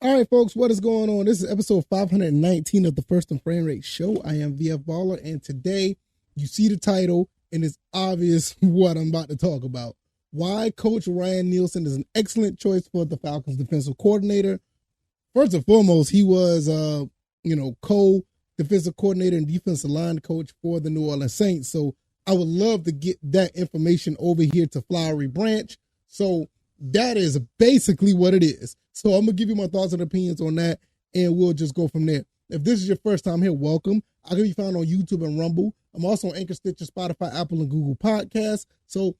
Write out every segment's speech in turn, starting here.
All right, folks, what is going on? This is episode 519 of the First and Frame Rate Show. I am VF Baller, and today you see the title, and it's obvious what I'm about to talk about. Why Coach Ryan Nielsen is an excellent choice for the Falcons defensive coordinator. First and foremost, he was, co-defensive coordinator and defensive line coach for the New Orleans Saints. So I would love to get that information over here to Flowery Branch. So that is basically what it is. So I'm going to give you my thoughts and opinions on that, and we'll just go from there. If this is your first time here, welcome. I can be found on YouTube and Rumble. I'm also on Anchor, Stitcher, Spotify, Apple, and Google Podcasts. So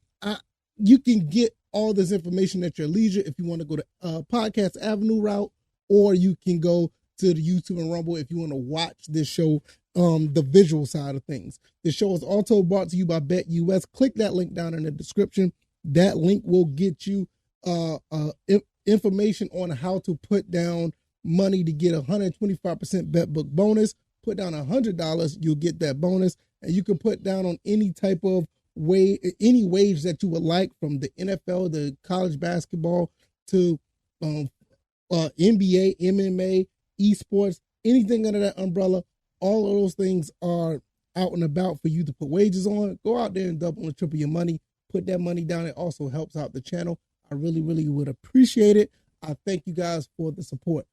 you can get all this information at your leisure if you want to go to Podcast Avenue route, or you can go to the YouTube and Rumble if you want to watch this show, the visual side of things. The show is also brought to you by BetUS. Click that link down in the description. That link will get you information on how to put down money to get a 125% bet book bonus. Put down $100, you'll get that bonus, and you can put down on any type of any wage that you would like, from the NFL, the college basketball, to NBA, MMA, esports, anything under that umbrella. All of those things are out and about for you to put wages on. Go out there and double and triple your money. Put that money down. It also helps out the channel. I really, really would appreciate it. I thank you guys for the support.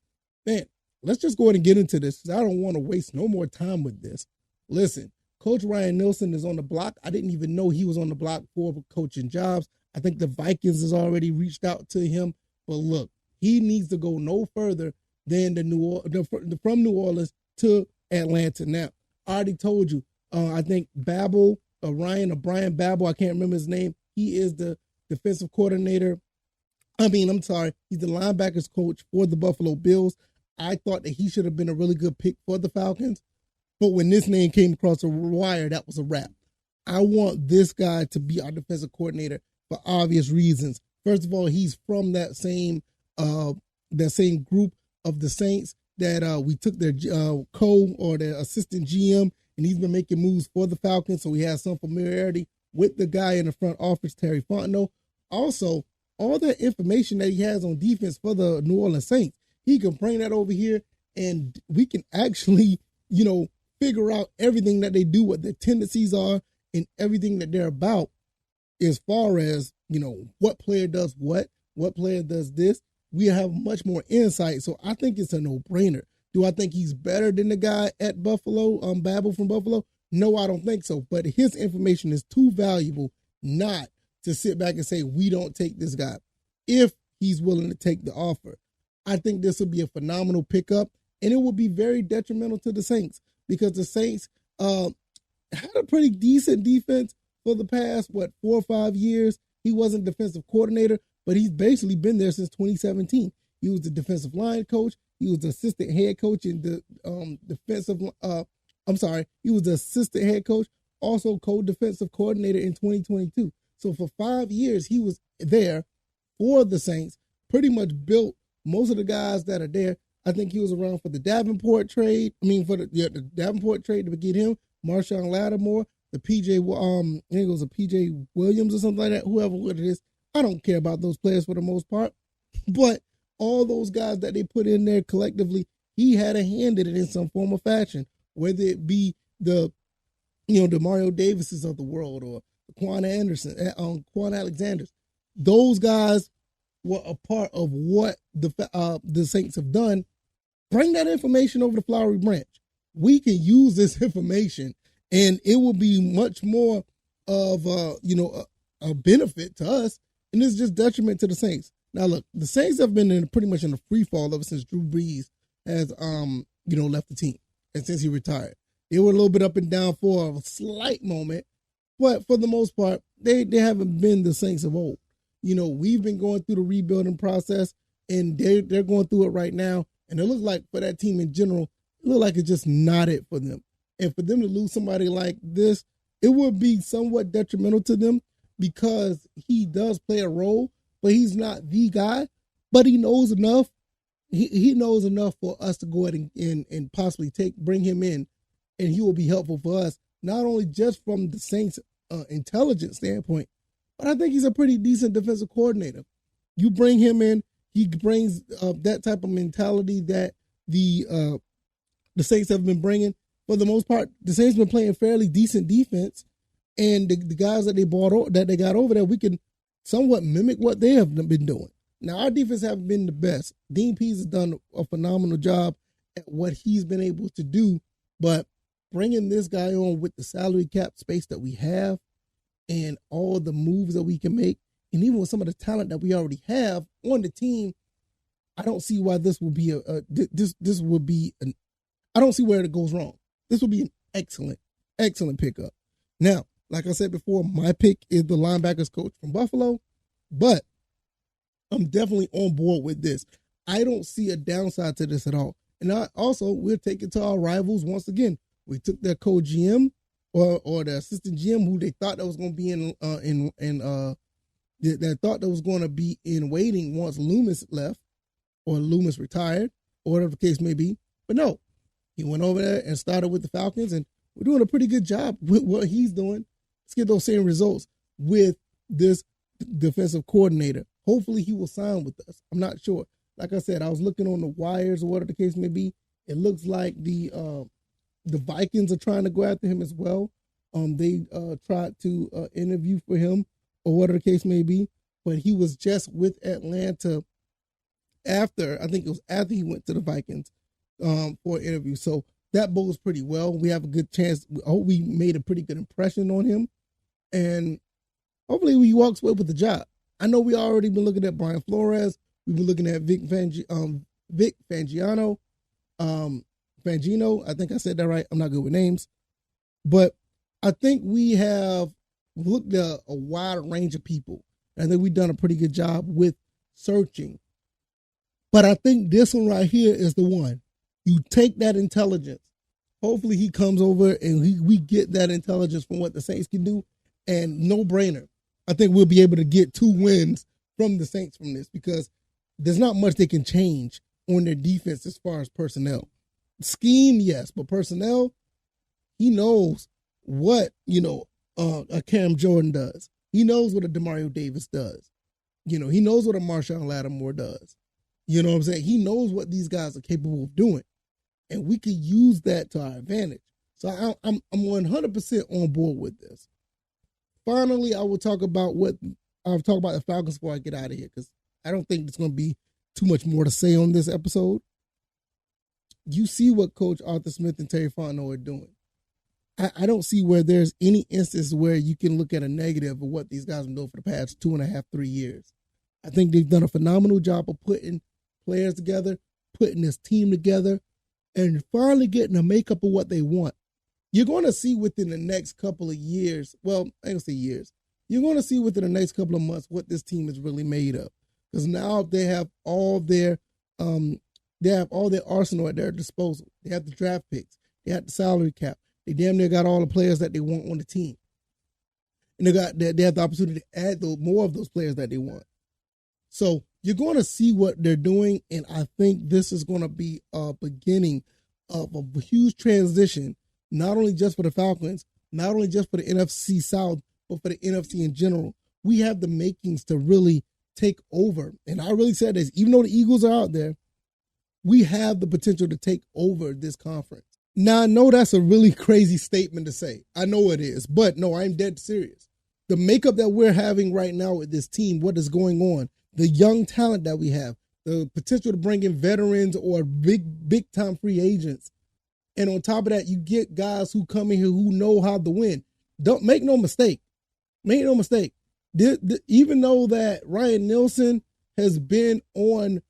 Man, let's just go ahead and get into this, because I don't want to waste no more time with this. Listen, Coach Ryan Nielsen is on the block. I didn't even know he was on the block for coaching jobs. I think the Vikings has already reached out to him. But look, he needs to go no further than from New Orleans to Atlanta. Now, I already told you, I think Brian Babel, I can't remember his name. He is the defensive coordinator. He's the linebackers coach for the Buffalo Bills. I thought that he should have been a really good pick for the Falcons. But when this name came across the wire, that was a wrap. I want this guy to be our defensive coordinator for obvious reasons. First of all, he's from that same group of the Saints that we took their their assistant GM, and he's been making moves for the Falcons, so he has some familiarity with the guy in the front office, Terry Fontenot. Also, all that information that he has on defense for the New Orleans Saints, he can bring that over here, and we can actually, figure out everything that they do, what their tendencies are, and everything that they're about, as far as, what player does what player does this. We have much more insight, so I think it's a no-brainer. Do I think he's better than the guy at Buffalo, Babel from Buffalo? No, I don't think so. But his information is too valuable not to sit back and say, we don't take this guy, if he's willing to take the offer. I think this will be a phenomenal pickup, and it will be very detrimental to the Saints, because the Saints had a pretty decent defense for the past, 4 or 5 years. He wasn't defensive coordinator, but he's basically been there since 2017. He was the defensive line coach. He was the assistant head coach in the he was the assistant head coach, also co-defensive coordinator in 2022. So for 5 years, he was there for the Saints, pretty much built most of the guys that are there. I think he was around for the Davenport trade. The Davenport trade to get him, Marshawn Lattimore, the PJ, I think it was a PJ Williams or something like that, whoever it is. I don't care about those players for the most part, but all those guys that they put in there collectively, he had a hand in it in some form or fashion, whether it be the Mario Davises of the world, or Quan Alexanders. Those guys were a part of what the Saints have done. Bring that information over to Flowery Branch. We can use this information, and it will be much more of a benefit to us, and it's just detriment to the Saints. Now, look, the Saints have been pretty much in a free fall ever since Drew Brees has left the team, and since he retired. They were a little bit up and down for a slight moment, but for the most part, they haven't been the Saints of old. We've been going through the rebuilding process, and they're going through it right now. And it looks like, for that team in general, it looks like it's just not it for them. And for them to lose somebody like this, it would be somewhat detrimental to them, because he does play a role, but he's not the guy. But he knows enough. He knows enough for us to go ahead and possibly bring him in, and he will be helpful for us, not only just from the Saints' intelligence standpoint, but I think he's a pretty decent defensive coordinator. You bring him in, He brings that type of mentality that the Saints have been bringing. For the most part, the Saints have been playing fairly decent defense, and the guys that they got over there, we can somewhat mimic what they have been doing. Now, our defense haven't been the best. Dean Pease has done a phenomenal job at what he's been able to do, but bringing this guy on with the salary cap space that we have and all the moves that we can make, and even with some of the talent that we already have on the team, I don't see why this will be this would be an. I don't see where it goes wrong. This will be an excellent pickup. Now, like I said before, my pick is the linebackers coach from Buffalo, but I'm definitely on board with this. I don't see a downside to this at all. And we're taking to our rivals once again. We took their co-GM or the assistant GM who they thought that was going to be that thought that was going to be in waiting once Loomis left or Loomis retired or whatever the case may be. But no, he went over there and started with the Falcons, and we're doing a pretty good job with what he's doing. Let's get those same results with this defensive coordinator. Hopefully he will sign with us. I'm not sure. Like I said, I was looking on the wires or whatever the case may be. It looks like the Vikings are trying to go after him as well. They tried to interview for him or whatever the case may be, but he was just with Atlanta after he went to the Vikings for an interview. So that bodes pretty well. We have a good chance. I hope we made a pretty good impression on him, and hopefully he walks away with the job. I know we already been looking at Brian Flores. We've been looking at Vic Fangino. Fangino, I think I said that right. I'm not good with names. But I think we have looked at a wide range of people. I think we've done a pretty good job with searching. But I think this one right here is the one. You take that intelligence. Hopefully he comes over and we get that intelligence from what the Saints can do. And no brainer. I think we'll be able to get 2 wins from the Saints from this because there's not much they can change on their defense as far as personnel. Scheme, yes, but personnel, he knows what, a Cam Jordan does. He knows what a Demario Davis does. He knows what a Marshawn Lattimore does. You know what I'm saying? He knows what these guys are capable of doing. And we could use that to our advantage. So I'm 100% on board with this. Finally, I will talk about the Falcons before I get out of here because I don't think there's going to be too much more to say on this episode. You see what Coach Arthur Smith and Terry Fontenot are doing. I don't see where there's any instance where you can look at a negative of what these guys have been doing for the past 2.5, 3 years. I think they've done a phenomenal job of putting players together, putting this team together, and finally getting a makeup of what they want. You're going to see within the next couple of years, well, I ain't gonna say years, you're going to see within the next couple of months what this team is really made of. Because now they have all their arsenal at their disposal. They have the draft picks. They have the salary cap. They damn near got all the players that they want on the team. And they have the opportunity to add more of those players that they want. So you're going to see what they're doing, and I think this is going to be a beginning of a huge transition, not only just for the Falcons, not only just for the NFC South, but for the NFC in general. We have the makings to really take over. And I really said this, even though the Eagles are out there, we have the potential to take over this conference. Now, I know that's a really crazy statement to say. I know it is, but no, I'm dead serious. The makeup that we're having right now with this team, what is going on, the young talent that we have, the potential to bring in veterans or big time free agents. And on top of that, you get guys who come in here who know how to win. Don't make no mistake. Make no mistake. Even though that Ryan Nielsen has been on,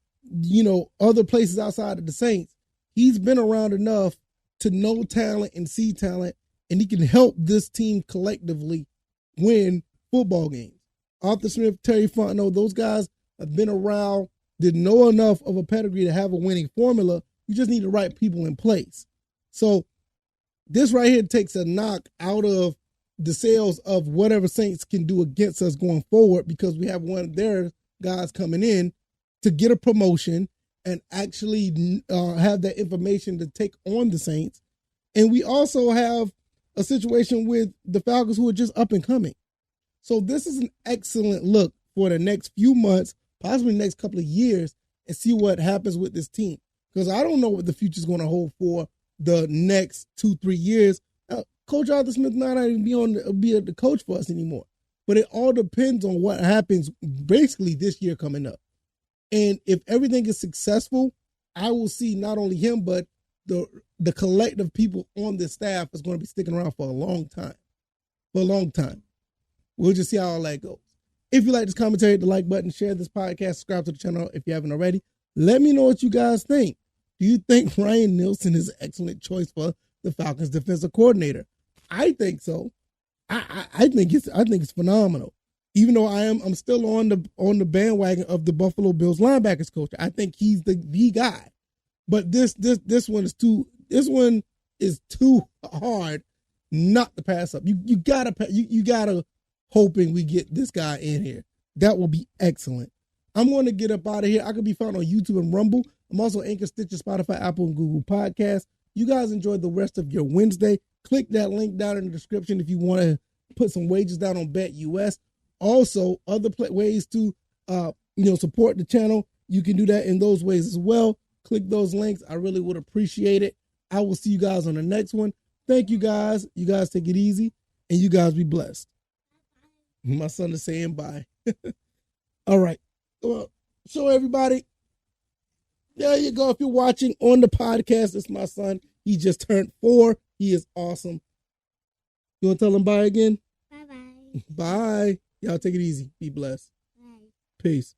other places outside of the Saints, he's been around enough to know talent and see talent, and he can help this team collectively win football games. Arthur Smith, Terry Fontenot, those guys have been around, they know enough of a pedigree to have a winning formula. You just need the right people in place. So this right here takes a knock out of the sales of whatever Saints can do against us going forward, because we have one of their guys coming in to get a promotion and actually have that information to take on the Saints. And we also have a situation with the Falcons who are just up and coming. So this is an excellent look for the next few months, possibly the next couple of years, and see what happens with this team. Because I don't know what the future is going to hold for the next 2-3 years. Coach Arthur Smith might not even be the coach for us anymore. But it all depends on what happens basically this year coming up. And if everything is successful, I will see not only him, but the collective people on this staff is going to be sticking around for a long time. For a long time. We'll just see how all that goes. If you like this commentary, hit the like button, share this podcast, subscribe to the channel if you haven't already. Let me know what you guys think. Do you think Ryan Nielsen is an excellent choice for the Falcons defensive coordinator? I think so. I think it's phenomenal. Even though I'm still on the bandwagon of the Buffalo Bills linebackers coach. I think he's the guy. But this one is too hard not to pass up. You gotta hoping we get this guy in here. That will be excellent. I'm going to get up out of here. I can be found on YouTube and Rumble. I'm also Anchor, Stitcher, Spotify, Apple, and Google Podcasts. You guys enjoy the rest of your Wednesday. Click that link down in the description if you want to put some wages down on BetUS. Also, other ways to support the channel. You can do that in those ways as well. Click those links. I really would appreciate it. I will see you guys on the next one. Thank you guys. You guys take it easy, and you guys be blessed. My son is saying bye. All right. Well, so everybody, there you go. If you're watching on the podcast, it's my son. He just turned 4. He is awesome. You want to tell him bye again? Bye-bye. Bye. Y'all take it easy. Be blessed. Bye. Peace.